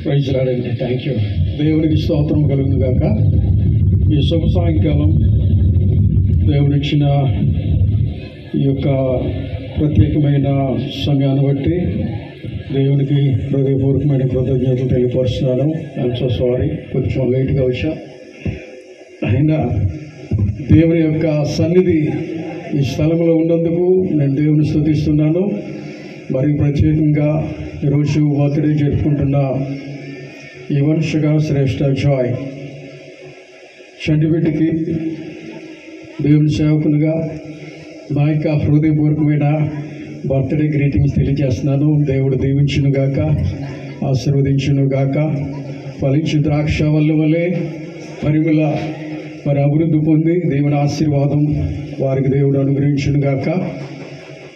Praise రాడండి. Thank you. దేవునికి స్తోత్రం కలుగును గాక. ఈ శుభ సాయంకాలం దేవుడిచ్చిన ఈ యొక్క ప్రత్యేకమైన సమయాన్ని బట్టి దేవునికి హృదయపూర్వకమైన కృతజ్ఞతలు తెలియపరుస్తున్నాను. ఐఎమ్ సో సారీ, కొంచెం లేట్గా వచ్చా. అయినా దేవుని యొక్క సన్నిధి ఈ స్థలంలో ఉన్నందుకు నేను దేవుని స్తుతిస్తున్నాను. మరి ప్రత్యేకంగా ఈరోజు బర్త్డే జరుపుకుంటున్న యువన్షగా శ్రేష్ఠ జాయ్ చంటిబిడ్డకి దేవుని సేవకునిగా నా యొక్క హృదయపూర్వకమైన బర్త్డే గ్రీటింగ్స్ తెలియజేస్తున్నాను. దేవుడు దీవించును గాక, ఆశీర్వదించును గాక. ఫలించు ద్రాక్ష వల్లే పరిమళ మరి అభివృద్ధి పొంది దేవుని ఆశీర్వాదం వారికి దేవుడు అనుగ్రహించును గాక.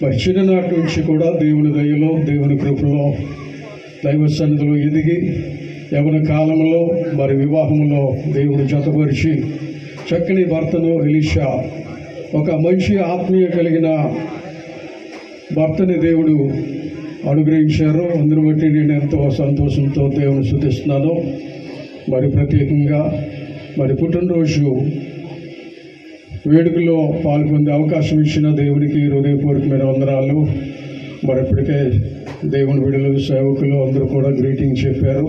మరి చిన్ననాటి నుంచి కూడా దేవుని దయలో దేవుని కృపలో దైవ సన్నిధిలో ఎదిగి యవన కాలంలో మరి వివాహంలో దేవుడు జతపరిచి చక్కని భర్తను ఎలీషా ఒక మంచి ఆత్మీయ కలిగిన భర్తని దేవుడు అనుగ్రహించారు. అందును బట్టి నేను ఎంతో సంతోషంతో దేవుని స్తుతిస్తున్నాను. మరి ప్రత్యేకంగా మరి పుట్టినరోజు వేడుకలో పాల్గొనే అవకాశం ఇచ్చిన దేవునికి హృదయపూర్వకమైన వందనాలు. మరి ఇప్పటికే దేవుని బిడ్డలు సేవకులు అందరూ కూడా గ్రీటింగ్ చెప్పారు.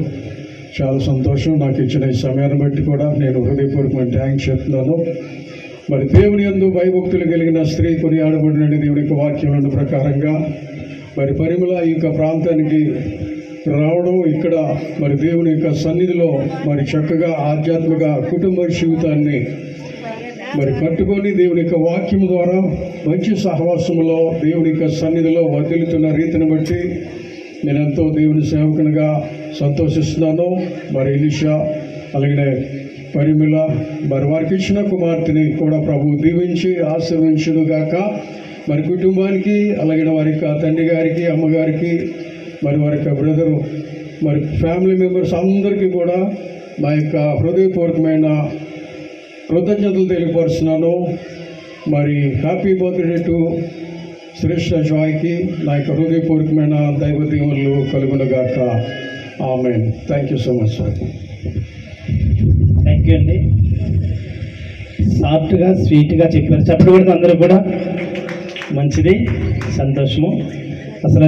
చాలా సంతోషం. నాకు ఇచ్చిన ఈ సమయాన్ని బట్టి కూడా నేను హృదయపూర్వకమైన థ్యాంక్స్ చెప్తున్నాను. మరి దేవుని యందు భయభక్తులు కలిగిన స్త్రీ కొనియాడబడిన దేవుని యొక్క వాక్యం ప్రకారంగా మరి పరిమళ ఈ యొక్క ప్రాంతానికి రావడం, ఇక్కడ మరి దేవుని యొక్క సన్నిధిలో మరి చక్కగా ఆధ్యాత్మిక కుటుంబ జీవితాన్ని మరి కట్టుకొని దేవుని యొక్క వాక్యం ద్వారా మంచి సహవాసములో దేవుని యొక్క సన్నిధిలో వర్ధిల్లుతున్న రీతిని బట్టి నేను ఎంతో దేవుని సేవకునిగా సంతోషిస్తున్నాను. మరి ఎలీషా అలాగే పరిమళ మరి వారికి ఇచ్చిన కుమార్తెని కూడా ప్రభు దీవించి ఆశీర్వదించును గాక. మరి కుటుంబానికి అలాగే వారి యొక్క తండ్రి గారికి, అమ్మగారికి, మరి వారి యొక్క బ్రదరు, మరి ఫ్యామిలీ మెంబర్స్ అందరికీ కూడా మా యొక్క హృదయపూర్వకమైన కృతజ్ఞతలు తెలియపరుస్తున్నాను. మరి హ్యాపీ బర్త్డే టు శ్రేష్ఠ జాయ్కి నా యొక్క హృదయపూర్వకమైన దైవ దీవెనలు కలుగునుగాక. Amen. Thank you so much sir. Thank you అండి. సాఫ్ట్గా స్వీట్గా చెప్పారు. చెప్పడం అందరూ కూడా మంచిది, సంతోషము. అసలు